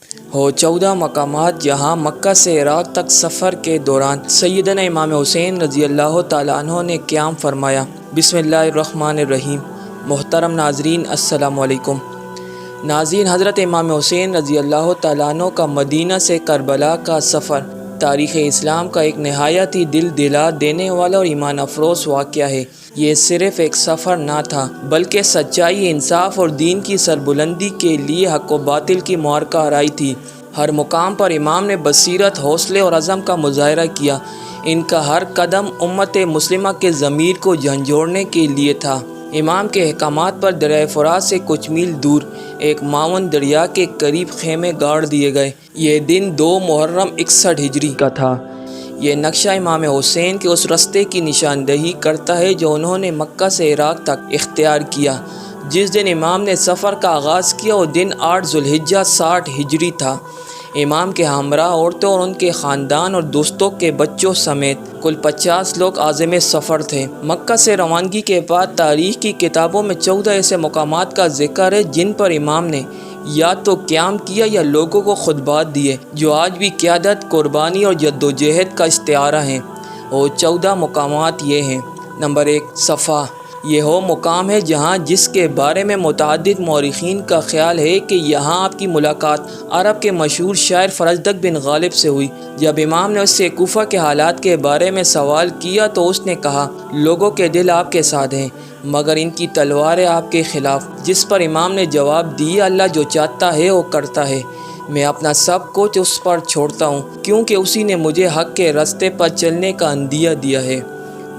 ہو 14 مقامات جہاں مکہ سے عراق تک سفر کے دوران سیدنا امام حسین رضی اللہ تعالیٰ عنہ نے قیام فرمایا۔ بسم اللہ الرحمن الرحیم۔ محترم ناظرین السلام علیکم۔ ناظرین، حضرت امام حسین رضی اللہ تعالیٰ عنہ کا مدینہ سے کربلا کا سفر تاریخ اسلام کا ایک نہایت ہی دل دلا دینے والا اور ایمان افروز واقعہ ہے۔ یہ صرف ایک سفر نہ تھا بلکہ سچائی، انصاف اور دین کی سربلندی کے لیے حق و باطل کی معرکہ آرائی تھی۔ ہر مقام پر امام نے بصیرت، حوصلے اور عزم کا مظاہرہ کیا۔ ان کا ہر قدم امت مسلمہ کے ضمیر کو جھنجھوڑنے کے لیے تھا۔ امام کے احکامات پر دریائے فرات سے کچھ میل دور ایک معاون دریا کے قریب خیمے گاڑ دیے گئے۔ یہ دن 2 محرم 61 ہجری کا تھا۔ یہ نقشہ امام حسین کے اس رستے کی نشاندہی کرتا ہے جو انہوں نے مکہ سے عراق تک اختیار کیا۔ جس دن امام نے سفر کا آغاز کیا وہ دن 8 ذو الحجہ 60 ہجری تھا۔ امام کے ہمراہ عورتوں اور ان کے خاندان اور دوستوں کے بچوں سمیت کل 50 لوگ عازم سفر تھے۔ مکہ سے روانگی کے بعد تاریخ کی کتابوں میں 14 ایسے مقامات کا ذکر ہے جن پر امام نے یا تو قیام کیا یا لوگوں کو خطبات دیے، جو آج بھی قیادت، قربانی اور جدوجہد کا استعارہ ہیں۔ اور 14 مقامات یہ ہیں۔ نمبر 1، صفا۔ یہ وہ مقام ہے جہاں جس کے بارے میں متعدد مورخین کا خیال ہے کہ یہاں آپ کی ملاقات عرب کے مشہور شاعر فرزدق بن غالب سے ہوئی۔ جب امام نے اس سے کوفہ کے حالات کے بارے میں سوال کیا تو اس نے کہا، لوگوں کے دل آپ کے ساتھ ہیں مگر ان کی تلواریں آپ کے خلاف۔ جس پر امام نے جواب دیا، اللہ جو چاہتا ہے وہ کرتا ہے، میں اپنا سب کچھ اس پر چھوڑتا ہوں کیونکہ اسی نے مجھے حق کے راستے پر چلنے کا عندیہ دیا ہے۔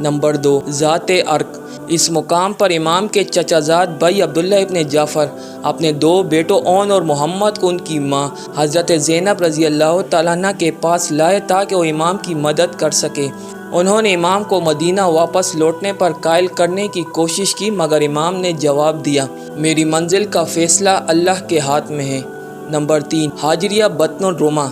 نمبر 2، ذات عرق۔ اس مقام پر امام کے چچا زاد بھائی عبداللہ ابن جعفر اپنے 2 بیٹوں اون اور محمد کو ان کی ماں حضرت زینب رضی اللہ تعالیٰ عنہ کے پاس لائے تاکہ وہ امام کی مدد کر سکے۔ انہوں نے امام کو مدینہ واپس لوٹنے پر قائل کرنے کی کوشش کی مگر امام نے جواب دیا، میری منزل کا فیصلہ اللہ کے ہاتھ میں ہے۔ نمبر 3، حاجریہ بطن الرمہ۔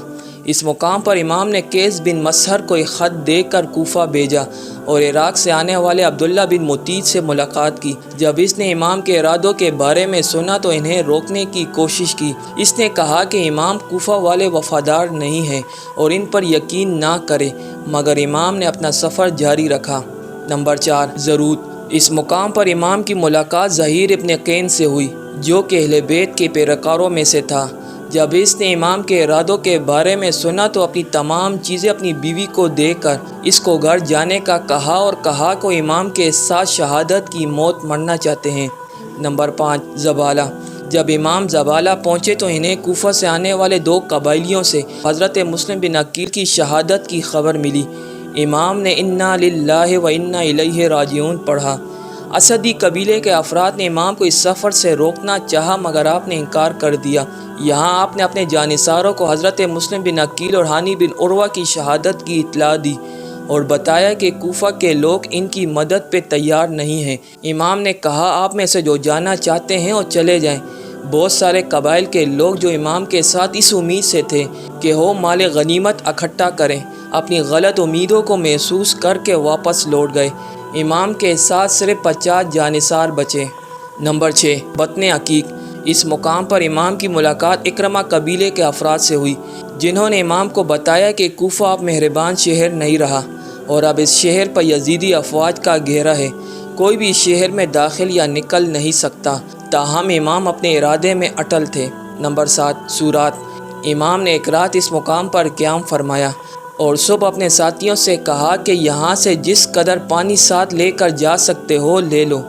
اس مقام پر امام نے قیس بن مسہر کو ایک خط دے کر کوفہ بھیجا اور عراق سے آنے والے عبداللہ بن مطیع سے ملاقات کی۔ جب اس نے امام کے ارادوں کے بارے میں سنا تو انہیں روکنے کی کوشش کی۔ اس نے کہا کہ امام کوفہ والے وفادار نہیں ہیں اور ان پر یقین نہ کرے، مگر امام نے اپنا سفر جاری رکھا۔ نمبر 4، زروط۔ اس مقام پر امام کی ملاقات ظہیر ابن قین سے ہوئی جو کہ اہل بیت کے پیروکاروں میں سے تھا۔ جب اس نے امام کے ارادوں کے بارے میں سنا تو اپنی تمام چیزیں اپنی بیوی کو دے کر اس کو گھر جانے کا کہا اور کہا کہ وہ امام کے ساتھ شہادت کی موت مرنا چاہتے ہیں۔ نمبر 5، زبالہ۔ جب امام زبالہ پہنچے تو انہیں کوفہ سے آنے والے 2 قبائلیوں سے حضرت مسلم بن عقیل کی شہادت کی خبر ملی۔ امام نے انا للہ و انا الیہ راجعون پڑھا۔ اسدی قبیلے کے افراد نے امام کو اس سفر سے روکنا چاہا مگر آپ نے انکار کر دیا۔ یہاں آپ نے اپنے جانثاروں کو حضرت مسلم بن عقیل اور ہانی بن عروہ کی شہادت کی اطلاع دی اور بتایا کہ کوفہ کے لوگ ان کی مدد پہ تیار نہیں ہیں۔ امام نے کہا، آپ میں سے جو جانا چاہتے ہیں وہ چلے جائیں۔ بہت سارے قبائل کے لوگ جو امام کے ساتھ اس امید سے تھے کہ وہ مال غنیمت اکٹھا کریں، اپنی غلط امیدوں کو محسوس کر کے واپس لوٹ گئے۔ امام کے ساتھ صرف 50 جانثار بچے۔ نمبر 6، بطن عقیق۔ اس مقام پر امام کی ملاقات اکرمہ قبیلے کے افراد سے ہوئی جنہوں نے امام کو بتایا کہ کوفہ اب مہربان شہر نہیں رہا اور اب اس شہر پر یزیدی افواج کا گھیرا ہے، کوئی بھی اس شہر میں داخل یا نکل نہیں سکتا۔ تاہم امام اپنے ارادے میں اٹل تھے۔ نمبر 7، سورات۔ امام نے ایک رات اس مقام پر قیام فرمایا اور صبح اپنے ساتھیوں سے کہا کہ یہاں سے جس قدر پانی ساتھ لے کر جا سکتے ہو لے لو۔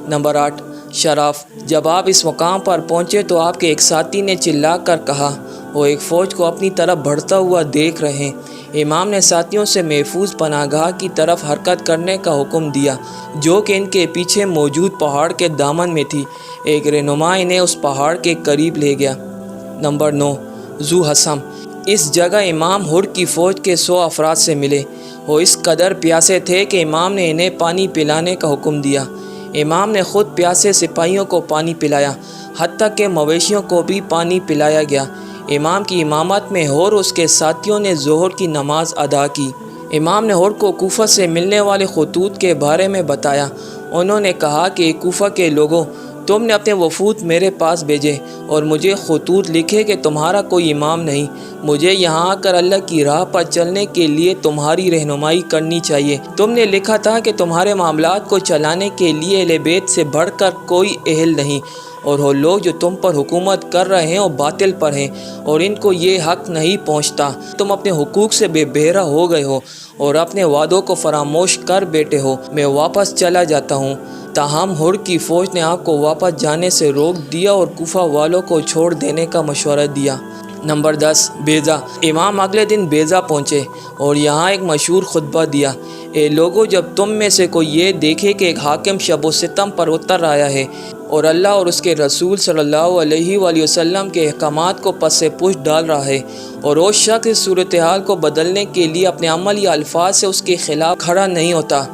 نمبر 8، شراف۔ جب آپ اس مقام پر پہنچے تو آپ کے ایک ساتھی نے چلا کر کہا، وہ ایک فوج کو اپنی طرف بڑھتا ہوا دیکھ رہے ہیں۔ امام نے ساتھیوں سے محفوظ پناہ گاہ کی طرف حرکت کرنے کا حکم دیا جو کہ ان کے پیچھے موجود پہاڑ کے دامن میں تھی۔ ایک رہنما انہیں اس پہاڑ کے قریب لے گیا۔ نمبر 9، ذو حسم۔ اس جگہ امام ہر کی فوج کے 100 افراد سے ملے۔ وہ اس قدر پیاسے تھے کہ امام نے انہیں پانی پلانے کا حکم دیا۔ امام نے خود پیاسے سپاہیوں کو پانی پلایا، حتیٰ کہ مویشیوں کو بھی پانی پلایا گیا۔ امام کی امامت میں ہور اس کے ساتھیوں نے ظہر کی نماز ادا کی۔ امام نے ہور کو کوفہ سے ملنے والے خطوط کے بارے میں بتایا۔ انہوں نے کہا کہ کوفہ کے لوگوں، تم نے اپنے وفود میرے پاس بھیجے اور مجھے خطوط لکھے کہ تمہارا کوئی امام نہیں، مجھے یہاں آ کر اللہ کی راہ پر چلنے کے لیے تمہاری رہنمائی کرنی چاہیے۔ تم نے لکھا تھا کہ تمہارے معاملات کو چلانے کے لیے اہل بیت سے بڑھ کر کوئی اہل نہیں، اور وہ لوگ جو تم پر حکومت کر رہے ہیں وہ باطل پر ہیں اور ان کو یہ حق نہیں پہنچتا۔ تم اپنے حقوق سے بے بہرہ ہو گئے ہو اور اپنے وعدوں کو فراموش کر بیٹھے ہو۔ میں واپس چلا جاتا ہوں۔ تاہم ہر کی فوج نے آپ کو واپس جانے سے روک دیا اور کوفہ والوں کو چھوڑ دینے کا مشورہ دیا۔ نمبر 10، بیضہ۔ امام اگلے دن بیضہ پہنچے اور یہاں ایک مشہور خطبہ دیا: اے لوگو، جب تم میں سے کوئی یہ دیکھے کہ ایک حاکم شب و ستم پر اتر آیا ہے اور اللہ اور اس کے رسول صلی اللہ علیہ وآلہ وسلم کے احکامات کو پس پش ڈال رہا ہے اور وہ شخص اس صورتحال کو بدلنے کے لیے اپنے عمل یا الفاظ سے اس کے خلاف کھڑا نہیں ہوتا،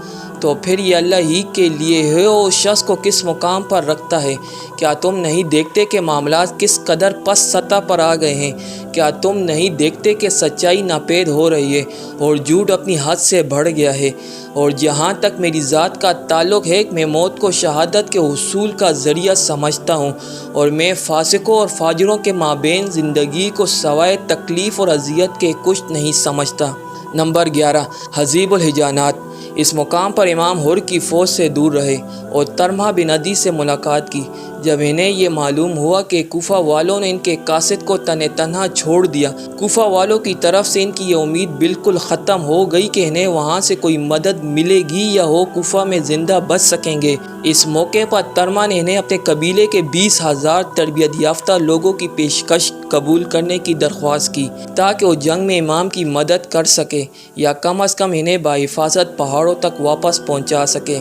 تو پھر یہ اللہ ہی کے لیے ہے اور اس شخص کو کس مقام پر رکھتا ہے۔ کیا تم نہیں دیکھتے کہ معاملات کس قدر پس سطح پر آ گئے ہیں؟ کیا تم نہیں دیکھتے کہ سچائی ناپید ہو رہی ہے اور جھوٹ اپنی حد سے بڑھ گیا ہے؟ اور جہاں تک میری ذات کا تعلق ہے، میں موت کو شہادت کے حصول کا ذریعہ سمجھتا ہوں اور میں فاسقوں اور فاجروں کے مابین زندگی کو سوائے تکلیف اور اذیت کے کچھ نہیں سمجھتا۔ نمبر 11، حزیب الحجانات۔ اس مقام پر امام ہر کی فوج سے دور رہے اور ترمہ بن عدی سے ملاقات کی۔ جب انہیں یہ معلوم ہوا کہ کوفہ والوں نے ان کے قاصد کو تنہا چھوڑ دیا، کوفہ والوں کی طرف سے ان کی یہ امید بالکل ختم ہو گئی کہ انہیں وہاں سے کوئی مدد ملے گی یا وہ کوفہ میں زندہ بچ سکیں گے۔ اس موقع پر ترمہ نے انہیں اپنے قبیلے کے 20,000 تربیت یافتہ لوگوں کی پیشکش قبول کرنے کی درخواست کی تاکہ وہ جنگ میں امام کی مدد کر سکے یا کم از کم انہیں بحفاظت پہاڑوں تک واپس پہنچا سکے۔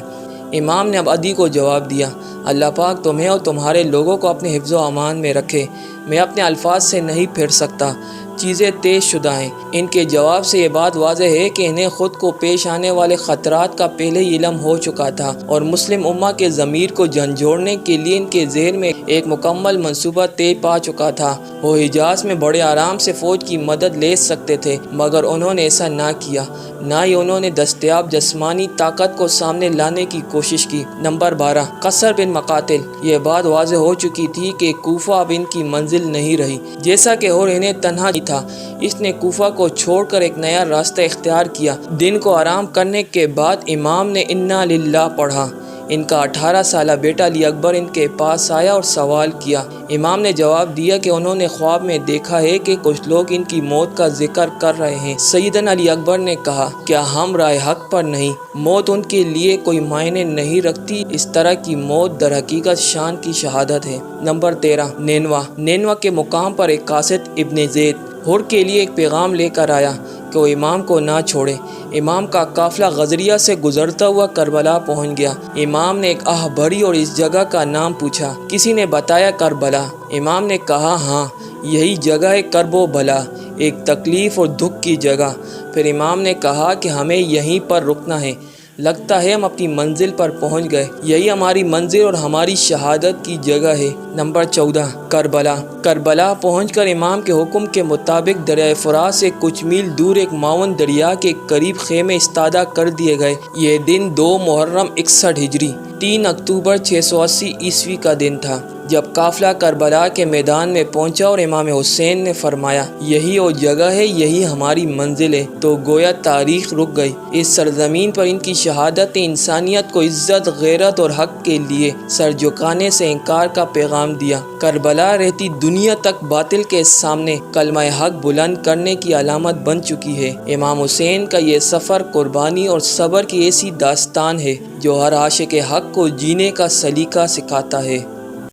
امام نے اب عدی کو جواب دیا: اللہ پاک تمہیں اور تمہارے لوگوں کو اپنے حفظ و امان میں رکھے، میں اپنے الفاظ سے نہیں پھر سکتا، چیزیں تیز شدہ ہیں۔ ان کے جواب سے یہ بات واضح ہے کہ انہیں خود کو پیش آنے والے خطرات کا پہلے ہی علم ہو چکا تھا اور مسلم امہ کے ضمیر کو جھنجھوڑنے کے لیے ان کے ذہن میں ایک مکمل منصوبہ طے پا چکا تھا۔ وہ حجاز میں بڑے آرام سے فوج کی مدد لے سکتے تھے، مگر انہوں نے ایسا نہ کیا، نہ ہی انہوں نے دستیاب جسمانی طاقت کو سامنے لانے کی کوشش کی۔ نمبر 12، قصر بن مقاتل۔ یہ بات واضح ہو چکی تھی کہ کوفہ اب ان کی منزل نہیں رہی۔ جیسا کہ اور انہیں تنہا تھا، اس نے کوفہ کو چھوڑ کر ایک نیا راستہ اختیار کیا۔ دن کو آرام کرنے کے بعد امام نے انا للہ پڑھا۔ ان کا 18 سالہ بیٹا علی اکبر ان کے پاس آیا اور سوال کیا۔ امام نے جواب دیا کہ انہوں نے خواب میں دیکھا ہے کہ کچھ لوگ ان کی موت کا ذکر کر رہے ہیں۔ سیدنا علی اکبر نے کہا: کیا ہم راہ حق پر نہیں؟ موت ان کے لیے کوئی معنی نہیں رکھتی۔ اس طرح کی موت در حقیقت شان کی شہادت ہے۔ نمبر 13، نینوا۔ نینوا کے مقام پر ایک قاصد ابن زید ہر کے لیے ایک پیغام لے کر آیا کہ وہ امام کو نہ چھوڑے۔ امام کا قافلہ غزریہ سے گزرتا ہوا کربلا پہنچ گیا۔ امام نے ایک آہ بھری اور اس جگہ کا نام پوچھا۔ کسی نے بتایا کربلا۔ امام نے کہا: ہاں، یہی جگہ ہے کرب و بلا، ایک تکلیف اور دکھ کی جگہ۔ پھر امام نے کہا کہ ہمیں یہیں پر رکنا ہے، لگتا ہے ہم اپنی منزل پر پہنچ گئے، یہی ہماری منزل اور ہماری شہادت کی جگہ ہے۔ نمبر 14، کربلا۔ کربلا پہنچ کر امام کے حکم کے مطابق دریائے فرات سے کچھ میل دور ایک معاون دریا کے قریب خیمے استادہ کر دیے گئے۔ یہ دن 2 محرم 61 ہجری 3 اکتوبر 680 عیسوی کا دن تھا جب قافلہ کربلا کے میدان میں پہنچا اور امام حسین نے فرمایا: یہی وہ جگہ ہے، یہی ہماری منزل ہے، تو گویا تاریخ رک گئی۔ اس سرزمین پر ان کی شہادت نے انسانیت کو عزت، غیرت اور حق کے لیے سر جھکانے سے انکار کا پیغام دیا۔ کربلا رہتی دنیا تک باطل کے سامنے کلمہ حق بلند کرنے کی علامت بن چکی ہے۔ امام حسین کا یہ سفر قربانی اور صبر کی ایسی داستان ہے جو ہر عاشق حق کو جینے کا سلیقہ سکھاتا ہے۔